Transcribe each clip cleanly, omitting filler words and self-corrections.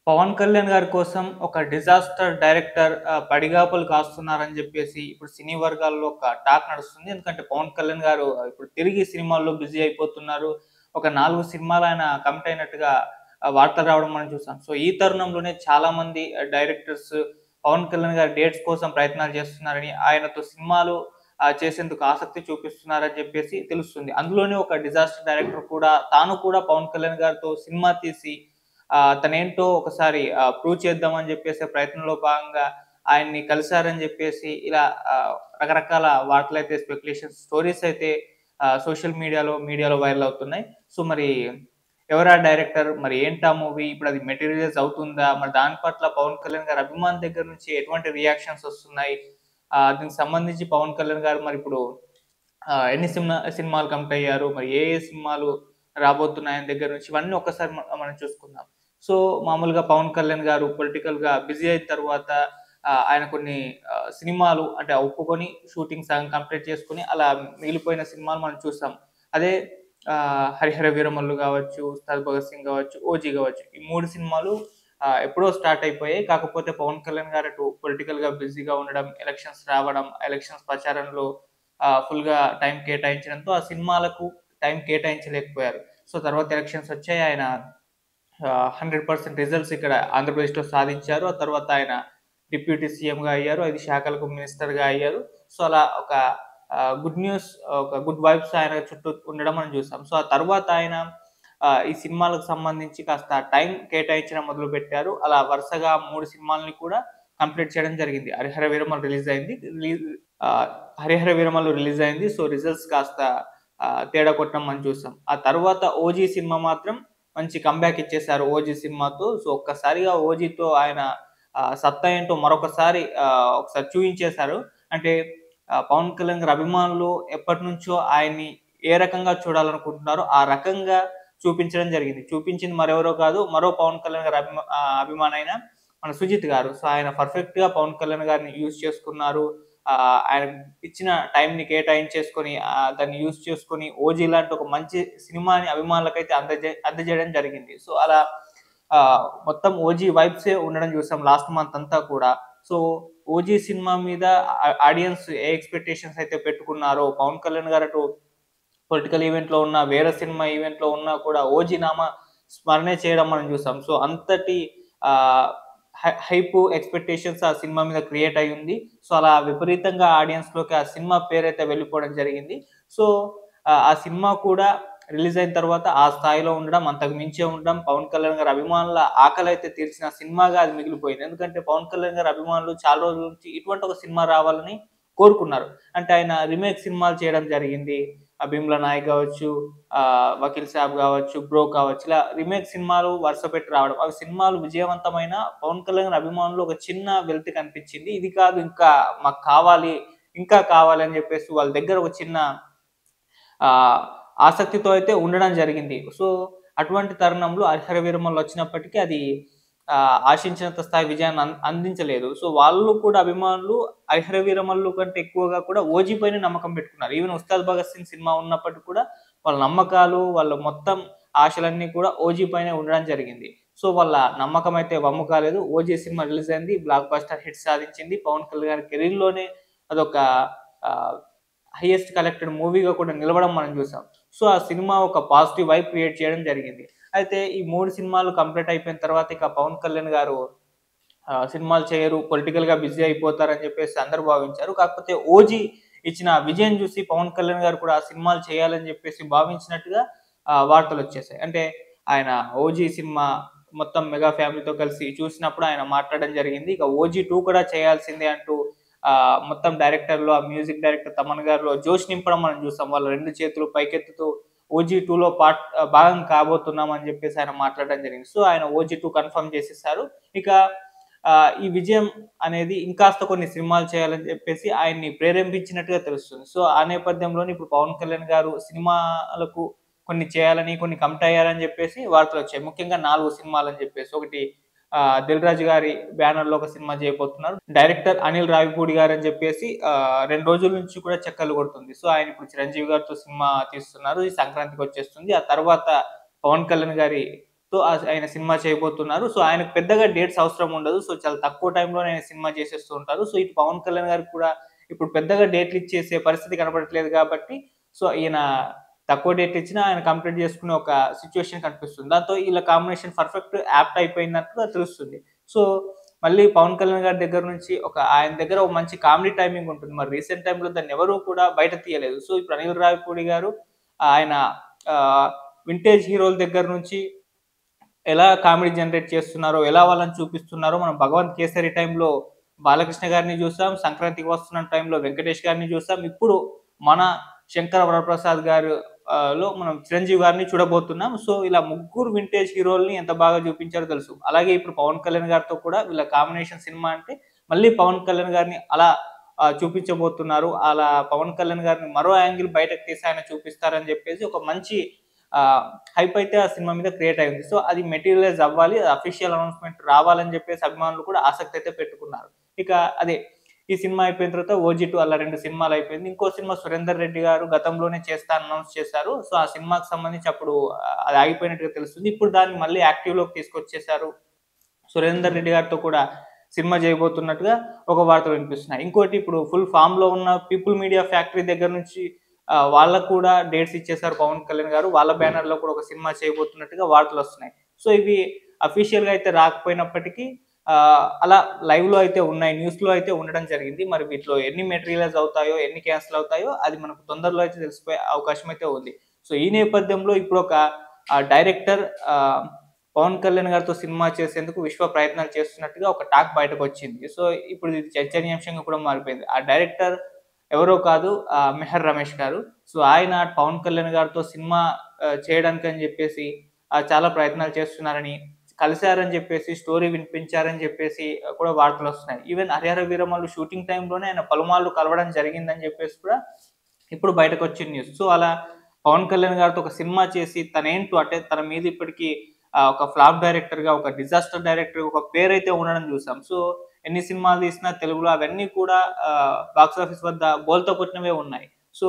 పవన్ కళ్యాణ్ గారి కోసం ఒక డిజాస్టర్ డైరెక్టర్ పడిగాపులు కాస్తున్నారని జెప్పేసి ఇప్పుడు సినీ వర్గాల్లో ఒక టాక్ నడుస్తుంది. ఎందుకంటే పవన్ కళ్యాణ్ గారు ఇప్పుడు తిరిగి సినిమాల్లో బిజీ అయిపోతున్నారు. ఒక 4 సినిమాలు ఆయన కమిట్ అయినట్టుగా వార్తలు రావడం మనం చూసాం. సో, ఈ తరుణంలోనే చాలామంది డైరెక్టర్స్ పవన్ కళ్యాణ్ గారి డేట్స్ కోసం ప్రయత్నాలు చేస్తున్నారని, ఆయనతో సినిమాలు చేసేందుకు ఆసక్తి చూపిస్తున్నారని జెప్పేసి తెలుస్తుంది. అందులోనే ఒక డిజాస్టర్ డైరెక్టర్ కూడా తాను కూడా పవన్ కళ్యాణ్ గారితో సినిమా తీసి తనేంటో ఒకసారి ప్రూవ్ చేద్దామని జెప్పేసి ప్రయత్నంలో భాగంగా ఆయన్ని కలిసారని జెప్పేసి ఇలా రకరకాల వార్తలైతే స్టోరీస్ అయితే సోషల్ మీడియాలో వైరల్ అవుతున్నాయి. సో, మరి ఎవరా డైరెక్టర్? మరి ఏంటా మూవీ? ఇప్పుడది మెటీరియలైజ్ అవుతుందా? మరి దాని పట్ల పవన్ కళ్యాణ్ గారి అభిమానుల దగ్గర నుంచి ఎటువంటి రియాక్షన్స్ ఒస్తున్నాయి? దీనికి సంబంధించి పవన్ కళ్యాణ్ గారు మరిప్పుడు ఎన్ని సినిమాలు కమిట్ అయ్యారు? మరి ఏ ఏ సినిమాలు రాబోతున్నాయి ఆయన దగ్గర నుంచి? ఇవన్నీ ఒక్కసారి మనం చూసుకుందాం. సో, మామూలుగా పవన్ కళ్యాణ్ గారు పొలిటికల్‌గా బిజీ అయిన తర్వాత ఆయన కొన్ని సినిమాలు అంటే ఒప్పుకొని షూటింగ్ సగం కంప్లీట్ చేసుకొని అలా మిగిలిపోయిన సినిమాలు మనం చూసాం. అదే 'హరిహర వీరమల్లు' గావచ్చు, 'ఉస్తాద్ భగత్ సింగ్' గావచ్చు, 'ఓజీ' గావచ్చు. ఈ 3 సినిమాలు ఎప్పుడో స్టార్ట్ అయిపోయాయి. కాకపోతే పవన్ కళ్యాణ్ గారు అటు పొలిటికల్‌గా బిజీగా ఉండడం, ఎలక్షన్స్ రావడం, ఎలక్షన్స్ ప్రచారంలో ఫుల్‌గా టైం కేటాయించడంతో ఆ సినిమాలకు టైం కేటాయించలేకపోయారు. సో, తర్వాత ఎలక్షన్స్ వచ్చాయి. ఆయన 100% రిజల్ట్స్ ఇక్కడ ఆంధ్రప్రదేశ్‌లో సాధించారు. ఆ తర్వాత ఆయన డిప్యూటీ సీఎంగా అయ్యారు. 5 శాఖలకు మినిస్టర్‌గా అయ్యారు. సో, అలా ఒక గుడ్ న్యూస్, ఒక గుడ్ వైబ్స్ ఆయన చుట్టూ ఉండడం మనం చూసాం. సో, ఆ తర్వాత ఆయన ఈ సినిమాలకు సంబంధించి కాస్త టైం కేటాయించడం మొదలుపెట్టారు. అలా వరుసగా 3 సినిమాలని కూడా కంప్లీట్ చేయడం జరిగింది. 'హరిహర వీరమల్లు' రిలీజ్ అయింది. ఆహ్, 'హరిహర వీరమల్లు' రిలీజ్ అయింది. సో, రిజల్ట్స్ కాస్త తేడా కొట్టడం మనం చూసాం. ఆ తర్వాత 'ఓజీ' సినిమా మాత్రం మంచి కమ్‌బ్యాక్ ఇచ్చేసారు 'ఓజీ' సినిమాతో. సో, ఒక్కసారిగా 'ఓజీతో' ఆయన సత్తా ఏంటో మరొకసారి ఒకసారి చూయించేశారు. అంటే పవన్ కళ్యాణ్ గారి అభిమానులు ఎప్పటినుంచో ఆయన్ని ఏ రకంగా చూడాలనుకుంటున్నారో ఆ రకంగా చూపించడం జరిగింది. చూపించింది మరెవరో కాదు, మరో పవన్ కళ్యాణ్ గారి అభిమానైన మన 'సుజిత్' గారు. సో, ఆయన పర్ఫెక్ట్‌గా పవన్ కళ్యాణ్ గారిని యూజ్ చేసుకున్నారు. ఆయన ఇచ్చిన టైంని కేటాయించేసుకొని దాన్ని యూజ్ చేసుకొని 'ఓజీ' లాంటి ఒక మంచి సినిమాని అభిమానులకైతే అందజేయడం జరిగింది. సో, అలా మొత్తం 'ఓజీ' వైబ్సే ఉండడం చూసాం లాస్ట్ మంత్ అంతా కూడా. సో, 'ఓజీ' సినిమా మీద ఆడియన్స్ ఏ ఎక్స్‌పెక్టేషన్స్ అయితే పెట్టుకున్నారో, పవన్ కళ్యాణ్ గారు అటు పొలిటికల్ ఈవెంట్‌లో ఉన్నా, వేరే సినిమా ఈవెంట్‌లో ఉన్నా కూడా 'ఓజీ' నామ స్మరణే చేయడం మనం చూసాం. సో, అంతటి ఆహ్, హైపు, ఎక్స్‌పెక్టేషన్స్ ఆ సినిమా మీద క్రియేట్ అయ్యుంది. సో, అలా విపరీతంగా ఆడియన్స్‌లోకి ఆ సినిమా పేరైతే వెళ్ళిపోవడం జరిగింది. సో, ఆ సినిమా కూడా రిలీజ్ అయిన తర్వాత ఆ స్థాయిలో ఉండడం, అంతకు మించే ఉండడం, పవన్ కళ్యాణ్ గారి అభిమానుల ఆకలైతే తీర్చిన సినిమాగా అది మిగిలిపోయింది. ఎందుకంటే పవన్ కళ్యాణ్ గారి అభిమానులు చాలా రోజుల నుంచి ఇటువంటి ఒక సినిమా రావాలని కోరుకున్నారు. అంటే ఆయన రీమేక్ సినిమాలు చేయడం జరిగింది. 'భీమ్లా నాయక్' గావచ్చు, 'వకీల్ సాబ్' గావచ్చు, 'బ్రో' కావచ్చు, ఇలా రీమేక్ సినిమాలు వరుస పెట్టి రావడం. అవి సినిమాలు విజయవంతమైన పవన్ కళ్యాణ్ గారి అభిమానుల్లో ఒక చిన్న వెలితి కనిపించింది. ఇది కాదు ఇంకా మాకు కావాలి, ఇంకా కావాలి అని చెప్పేసి వాళ్ళ దగ్గర ఒక చిన్న ఆహ్, ఆసక్తితో అయితే ఉండడం జరిగింది. సో, అటువంటి తరుణంలో 'హరిహర వీరమల్లు' వచ్చినప్పటికీ అది ఆశించినంత స్థాయి విజయాన్ని అందించలేదు. సో, వాళ్ళు కూడా అభిమానులు 'హరిహర వీరమల్లు' కంటే ఎక్కువగా కూడా 'ఓజీ' పైనే నమ్మకం పెట్టుకున్నారు. ఈవెన్ 'ఉస్తాద్ భగత్ సింగ్' సినిమా ఉన్నప్పటికి కూడా వాళ్ళ నమ్మకాలు, వాళ్ళ మొత్తం ఆశలన్నీ కూడా 'ఓజీ' పైనే ఉండడం జరిగింది. సో, వాళ్ళ నమ్మకం అయితే వమ్ము కాలేదు. 'ఓజీ' సినిమా రిలీజ్ అయింది. బ్లాక్ బస్టర్ హిట్ సాధించింది. పవన్ కళ్యాణ్ గారి కెరీర్‌లోనే అదొక ఆహ్, హైయెస్ట్ కలెక్టెడ్ మూవీగా కూడా నిలవడం మనం చూసాం. సో, ఆ సినిమా ఒక పాజిటివ్ వైబ్ క్రియేట్ చేయడం జరిగింది. అయితే ఈ 3 సినిమాలు కంప్లీట్ అయిపోయిన తర్వాత ఇక పవన్ కళ్యాణ్ గారు సినిమాలు చేయరు, పొలిటికల్‌గా బిజీ అయిపోతారని చెప్పేసి అందరూ భావించారు. కాకపోతే 'ఓజీ' ఇచ్చిన విజయం చూసి పవన్ కళ్యాణ్ గారు కూడా ఆ సినిమాలు చేయాలని చెప్పేసి భావించినట్టుగా వార్తలొచ్చేసాయి. అంటే ఆయన 'ఓజీ' సినిమా మొత్తం మెగా ఫ్యామిలీతో కలిసి చూసినప్పుడు ఆయన మాట్లాడడం జరిగింది. ఇక 'ఓజీ 2' కూడా చేయాల్సిందే అంటూ మొత్తం డైరెక్టర్‌లో ఆ మ్యూజిక్ డైరెక్టర్ తమన్ గారిలో జోష్ నింపడం మనం చూసాం. వాళ్ళ 2 చేతులు పైకెత్తుతూ 'ఓజీ 2లో భాగం కాబోతున్నాం' అని చెప్పేసి ఆయన మాట్లాడడం జరిగింది. సో, ఆయన 'ఓజీ 2' కన్ఫర్మ్ చేసేసారు. ఇక ఈ విజయం అనేది ఇంకాస్త కొన్ని సినిమాలు చేయాలని చెప్పేసి ఆయన్ని ప్రేరేపించినట్టుగా తెలుస్తుంది. సో, ఆ నేపథ్యంలోనే ఇప్పుడు పవన్ కళ్యాణ్ గారు సినిమాలకు కొన్ని చేయాలని, కొన్ని కమిట్ అయ్యారని చెప్పేసి వార్తలొచ్చాయి. ముఖ్యంగా 4 సినిమాలని చెప్పేసి. ఒకటి 'దిల్ రాజు' గారి బ్యానర్‌లో ఒక సినిమా చేయబోతున్నారు. డైరెక్టర్ అనిల్ రావిపూడి గారని చెప్పేసి 2 రోజుల నుంచి కూడా చక్కర్లు కొడుతుంది. సో, ఆయన ఇప్పుడు 'చిరంజీవి' గారితో సినిమా తీస్తున్నారు. ఈ సంక్రాంతికొచ్చేస్తుంది. ఆ తర్వాత పవన్ కళ్యాణ్ గారి ఆయన సినిమా చేయబోతున్నారు. సో ఆయనకు పెద్దగా డేట్స్ అవసరం ఉండదు. సో చాలా తక్కువ టైంలోనే ఆయన సినిమా చేసేస్తూ ఉంటారు. సో ఇటు పవన్ కళ్యాణ్ గారికి కూడా ఇప్పుడు పెద్దగా డేట్లు ఇచ్చేసే పరిస్థితి కనపడట్లేదు కాబట్టి, సో ఈయన తక్కువ డేట్ ఇచ్చినా ఆయన కంప్లీట్ చేసుకునే ఒక సిట్యుయేషన్ కనిపిస్తుంది. దాంతో ఈళ్ళ కాంబినేషన్ పర్ఫెక్ట్ యాప్ట్ అయిపోయినట్టుగా తెలుస్తుంది. సో మళ్ళీ పవన్ కళ్యాణ్ గారి దగ్గర నుంచి ఆయన దగ్గర ఒక మంచి కామెడీ టైమింగ్ ఉంటుంది. మరి రీసెంట్ టైమ్‌లో దాన్ని ఎవరు కూడా బయట తీయలేదు. సో ఇప్పుడు అనిల్ రావిపూడి గారు ఆయన ఆహ్, వింటేజ్ హీరోల దగ్గర నుంచి ఎలా కామెడీ జనరేట్ చేస్తున్నారో, ఎలా వాళ్ళని చూపిస్తున్నారో మనం 'భగవంత్ కేసరి' టైంలో బాలకృష్ణ గారిని చూసాం. 'సంక్రాంతికి వస్తున్నాం' టైంలో వెంకటేష్ గారిని చూసాం. ఇప్పుడు మన 'శంకర వరప్రసాద్' గారు లో మనం 'చిరంజీవి' గారిని చూడబోతున్నాం. సో ఇలా ముగ్గురు వింటేజ్ హీరోలని ఎంత బాగా చూపించారో తెలుసు. అలాగే ఇప్పుడు 'పవన్ కళ్యాణ్' గారితో కూడా వీళ్ళ కాంబినేషన్ సినిమా అంటే మళ్ళీ 'పవన్ కళ్యాణ్' గారిని అలా చూపించబోతున్నారు. అలా 'పవన్ కళ్యాణ్' గారిని మరో యాంగిల్ బయటకు తీసి ఆయన చూపిస్తారని చెప్పేసి ఒక మంచి హైప్ అయితే ఆ సినిమా మీద క్రియేట్ అయింది. సో అది మెటీరియలైజ్ అవ్వాలి. అఫీషియల్ అనౌన్స్‌మెంట్ రావాలని చెప్పేసి అభిమానులు కూడా ఆసక్తి అయితే పెట్టుకున్నారు. ఇక అదే ఈ సినిమా అయిపోయిన తర్వాత 'ఓజీ 2' అలా 2 సినిమాలు అయిపోయింది. ఇంకో సినిమా 'సురేందర్ రెడ్డి' గారు గతంలోనే చేస్తా అని అనౌన్స్ చేశారు. సో ఆ సినిమాకి సంబంధించి అప్పుడు అది ఆగిపోయినట్టుగా తెలుస్తుంది. ఇప్పుడు దాన్ని మళ్ళీ యాక్టివ్‌లోకి తీసుకొచ్చేసారు. 'సురేందర్ రెడ్డి' గారితో కూడా సినిమా చేయబోతున్నట్టుగా ఒక వార్తలు వినిపిస్తున్నాయి. ఇంకోటి ఇప్పుడు ఫుల్ ఫామ్‌లో ఉన్న 'పీపుల్ మీడియా ఫ్యాక్టరీ' దగ్గర నుంచి వాళ్ళకి కూడా డేట్స్ ఇచ్చేసారు పవన్ కళ్యాణ్ గారు. వాళ్ళ బ్యానర్‌లో కూడా ఒక సినిమా చేయబోతున్నట్టుగా వార్తలొస్తున్నాయి. సో ఇవి అఫీషియల్‌గా అయితే రాకపోయినప్పటికీ అలా లైవ్‌లో అయితే ఉన్నాయి. న్యూస్‌లో అయితే ఉండడం జరిగింది. మరి వీటిలో ఎన్ని మెటీరియలైజ్ అవుతాయో, ఎన్ని క్యాన్సెల్ అవుతాయో అది మనకు తొందరలో అయితే తెలిసిపోయే అవకాశం అయితే ఉంది. సో ఈ నేపథ్యంలో ఇప్పుడొక డైరెక్టర్ పవన్ కళ్యాణ్ గారితో సినిమా చేసేందుకు విశ్వ ప్రయత్నాలు చేస్తున్నట్టుగా ఒక టాక్ బయటకొచ్చింది. సో ఇప్పుడు ఇది చర్చనీయాంశంగా కూడా మారిపోయింది. ఆ డైరెక్టర్ ఎవరో కాదు, 'మెహర్ రమేష్' గారు. సో ఆయన పవన్ కళ్యాణ్ గారితో సినిమా చేయడానికని జెప్పేసి చాలా ప్రయత్నాలు చేస్తున్నారని, కలిసారని జెప్పేసి, స్టోరీ వినిపించారని జెప్పేసి కూడా వార్తలొస్తున్నాయి. ఈవెన్ 'హరిహర వీరమల్లు' షూటింగ్ టైమ్‌లోనే ఆయన పలుమార్లు కలవడం జరిగిందని జెప్పేసి కూడా ఇప్పుడు బయటకొచ్చిన న్యూస్. సో అలా పవన్ కళ్యాణ్ గారితో ఒక సినిమా చేసి తనేంటో అంటే తన మీద ఇప్పటికి ఒక ఫ్లాప్ డైరెక్టర్‌గా, ఒక డిజాస్టర్ డైరెక్టర్‌గా ఒక పేరైతే ఉండడం జూసాం. సో ఎన్ని సినిమాలు తీసినా తెలుగులో అవన్నీ కూడా బాక్స్ ఆఫీస్ వద్ద బోల్తా కొట్టినవే ఉన్నాయి. సో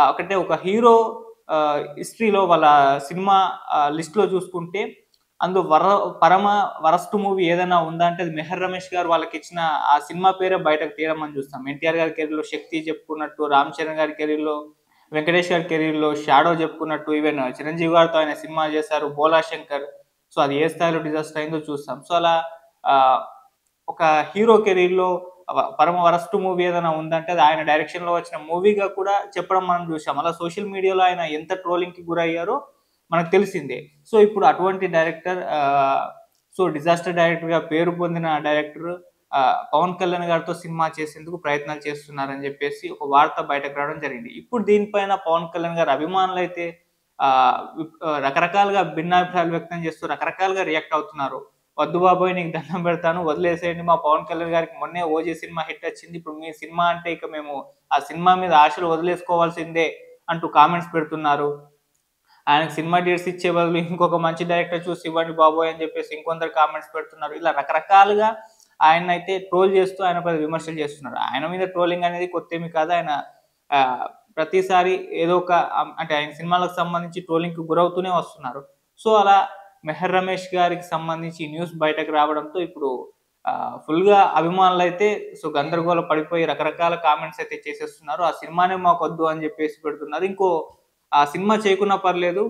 ఒకటే ఒక హీరో హిస్టరీలో వాళ్ళ సినిమా లిస్ట్‌లో చూసుకుంటే పరమ వరస్ట్ మూవీ ఏదైనా ఉందా అంటే అది 'మెహర్ రమేష్' గారు వాళ్ళకిచ్చిన ఆ సినిమా పేరే బయటకు తీయడం చూస్తాం. ఎన్టీఆర్ గారి కెరీర్‌లో 'శక్తి' చెప్పుకున్నట్టు, రామ్ చరణ్ గారి కెరీర్‌లో, వెంకటేష్ గారి కెరీర్‌లో 'షాడో' చెప్పుకున్నట్టు, ఈవెన్ చిరంజీవి గారితో ఆయన సినిమా చేశారు 'భోలా శంకర్'. సో అది ఏ స్థాయిలో డిజాస్టర్ అయిందో చూస్తాం. సో అలా ఆహ్, ఒక హీరో కెరీర్‌లో పరమ వరస్ట్ మూవీ ఏదైనా ఉందంటే అది ఆయన డైరెక్షన్‌లో వచ్చిన మూవీగా కూడా చెప్పడం మనం చూసాం. అలా సోషల్ మీడియాలో ఆయన ఎంత ట్రోలింగ్‌కి గురయ్యారో మనకు తెలిసిందే. సో ఇప్పుడు అటువంటి డైరెక్టర్ సో డిజాస్టర్ డైరెక్టర్‌గా పేరు పొందిన డైరెక్టర్ పవన్ కళ్యాణ్ గారితో సినిమా చేసేందుకు ప్రయత్నాలు చేస్తున్నారని చెప్పేసి ఒక వార్త బయటకు రావడం జరిగింది. ఇప్పుడు దీనిపైన పవన్ కళ్యాణ్ గారి అభిమానులైతే రకరకాలుగా భిన్నాభిప్రాయాలు వ్యక్తం చేస్తూ రకరకాలుగా రియాక్ట్ అవుతున్నారు. "వద్దు బాబోయ్! నీకు దండం పెడతాను. వదిలేసేయండి. మా పవన్ కళ్యాణ్ గారికి మొన్నే 'ఓజీ' సినిమా హిట్ వచ్చింది. ఇప్పుడు మీ సినిమా అంటే ఇక మేము ఆ సినిమా మీద ఆశలు వదిలేసుకోవాల్సిందే" అంటూ కామెంట్స్ పెడుతున్నారు. ఆయనకు సినిమా డేట్స్ ఇచ్చే బదులు ఇంకొక మంచి డైరెక్టర్ చూసి ఇవ్వండి బాబోయ్! అని చెప్పేసి ఇంకొందరు కామెంట్స్ పెడుతున్నారు. ఇలా రకరకాలుగా ఆయన్నైతే ట్రోల్ చేస్తూ ఆయనపై విమర్శలు చేస్తున్నారు. ఆయన మీద ట్రోలింగ్ అనేది కొత్తేమి కాదు. ఆయన ఆహ్, ప్రతిసారి ఏదో ఒక అంటే ఆయన సినిమాలకు సంబంధించి ట్రోలింగ్‌కి గురవుతూనే వస్తున్నారు. సో, అలా 'మెహర్ రమేష్' గారికి సంబంధించి ఈ న్యూస్ బయటకు రావడంతో ఇప్పుడు ఫుల్‌గా అభిమానులైతే గందరగోళ పడిపోయి రకరకాల కామెంట్స్ అయితే చేసేస్తున్నారు. ఆ సినిమానే మాకొద్దు అని చెప్పేసి పెడుతున్నారు. ఆ సినిమా చేయకున్నా పర్లేదు.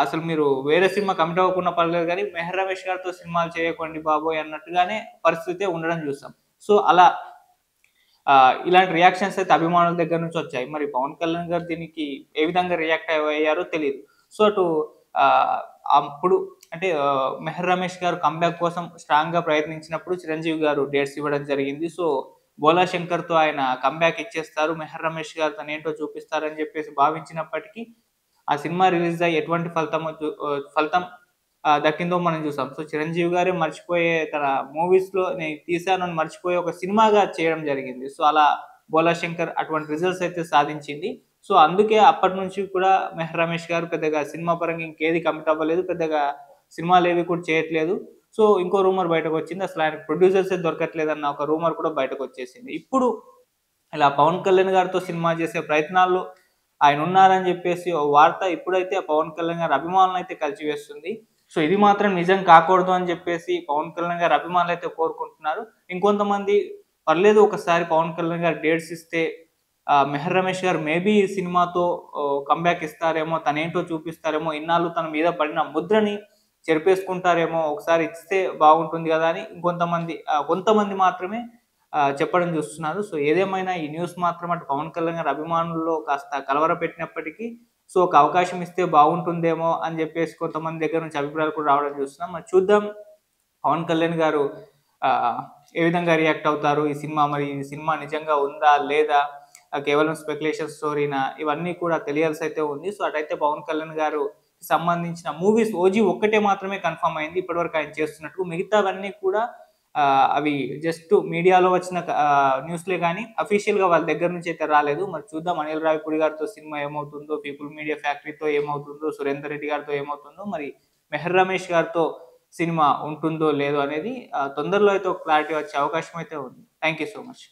అసలు మీరు వేరే సినిమా కమిట్ అవ్వకున్నా పర్లేదు గానీ, 'మెహర్ రమేష్' గారితో సినిమాలు చేయకండి బాబోయ్! అన్నట్టుగానే పరిస్థితే ఉండడం చూసాం. సో, అలా ఇలాంటి రియాక్షన్స్ అయితే అభిమానుల దగ్గర నుంచి వచ్చాయి. మరి పవన్ కళ్యాణ్ గారు దీనికి ఏ విధంగా రియాక్ట్ అయ్యారో తెలీదు. సో, అటు ఆహ్, అప్పుడు అంటే 'మెహర్ రమేష్' గారు కమ్‌బ్యాక్ కోసం స్ట్రాంగ్‌గా ప్రయత్నించినప్పుడు చిరంజీవి గారు డేట్స్ ఇవ్వడం జరిగింది. సో, 'భోలా శంకర్‌తో' ఆయన కమ్‌బ్యాక్ ఇచ్చేస్తారు. 'మెహర్ రమేష్' గారు తనేంటో చూపిస్తారని చెప్పేసి భావించినప్పటికీ ఆ సినిమా రిలీజ్ అయ్యి ఎటువంటి ఫలితం దక్కిందో మనం చూసాం. సో, చిరంజీవి గారే మర్చిపోయే తన మూవీస్‌లో నేను తీశాను అని మర్చిపోయి ఒక సినిమాగా చేయడం జరిగింది. సో, అలా 'భోలా శంకర్' అటువంటి రిజల్ట్స్ అయితే సాధించింది. సో, అందుకే అప్పటినుంచి కూడా 'మెహర్ రమేష్' గారు పెద్దగా సినిమా పరంగా ఇంకేది కమిట్ అవ్వలేదు. పెద్దగా సినిమాలేవి కూడా చేయట్లేదు. సో, ఇంకో రూమర్ బయటకొచ్చింది. అసలు ఆయనకు ప్రొడ్యూసర్సే దొరకట్లేదన్న ఒక రూమర్ కూడా బయటకొచ్చేసింది. ఇప్పుడు ఇలా పవన్ కళ్యాణ్ గారితో సినిమా చేసే ప్రయత్నాల్లో ఆయనున్నారని జెప్పేసి ఓ వార్త ఇప్పుడైతే పవన్ కళ్యాణ్ గారి అభిమానులనైతే కలిచివేస్తుంది. సో ఇది మాత్రం నిజం కాకూడదు అని చెప్పేసి పవన్ కళ్యాణ్ గారి అభిమానులైతే కోరుకుంటున్నారు. ఇంకొంతమంది పర్లేదు ఒకసారి పవన్ కళ్యాణ్ గారు డేట్స్ ఇస్తే 'మెహర్ రమేష్' గారు మేబీ ఈ సినిమాతో కమ్‌బ్యాక్ ఇస్తారేమో, తనేంటో చూపిస్తారేమో, ఇన్నాళ్ళు తన మీద పడిన ముద్రని చెరిపేసుకుంటారేమో, ఒకసారి ఇస్తే బాగుంటుంది గదా! అని కొంతమంది మాత్రమే చెప్పడం చూస్తున్నారు. సో ఏదేమైనా ఈ న్యూస్ మాత్రం అటు పవన్ కళ్యాణ్ గారి అభిమానుల్లో కాస్త కలవరపెట్టినప్పటికీ సో ఒక అవకాశం ఇస్తే బాగుంటుందేమో అని జెప్పేసి కొంతమంది దగ్గర నుంచి అభిప్రాయాలు కూడా రావడం చూస్తున్నాం. మరి చూద్దాం పవన్ కళ్యాణ్ గారు ఆహ్, ఏ విధంగా రియాక్ట్ అవుతారు? ఈ సినిమా నిజంగా ఉందా? లేదా? కేవలం స్పెక్యులేషన్ స్టోరీనా? ఇవన్నీ కూడా తెలియాల్సయితే ఉంది. సో అటైతే పవన్ కళ్యాణ్ గారు సంబంధించిన మూవీస్ 'ఓజీ' ఒక్కటే మాత్రమే కన్ఫర్మ్ అయింది. ఇప్పటివరకు ఆయన చేస్తున్నట్టు. మిగతావన్నీ కూడా అవి జస్ట్ మీడియాలో వచ్చిన న్యూస్‌లే గాని అఫీషియల్‌గా వాళ్ళ దగ్గర నుంచి అయితే రాలేదు. మరి చూద్దాం అనిల్ రావిపూడి గారితో సినిమా ఏమవుతుందో, పీపుల్ మీడియా ఫ్యాక్టరీతో ఏమవుతుందో, సురేందర్ రెడ్డి గారితో ఏమవుతుందో, మరి మెహర్ రమేష్ గారితో సినిమా ఉంటుందో లేదో అనేది తొందరలో అయితే ఒక క్లారిటీ వచ్చే అవకాశం అయితే ఉంది. Thank you so much.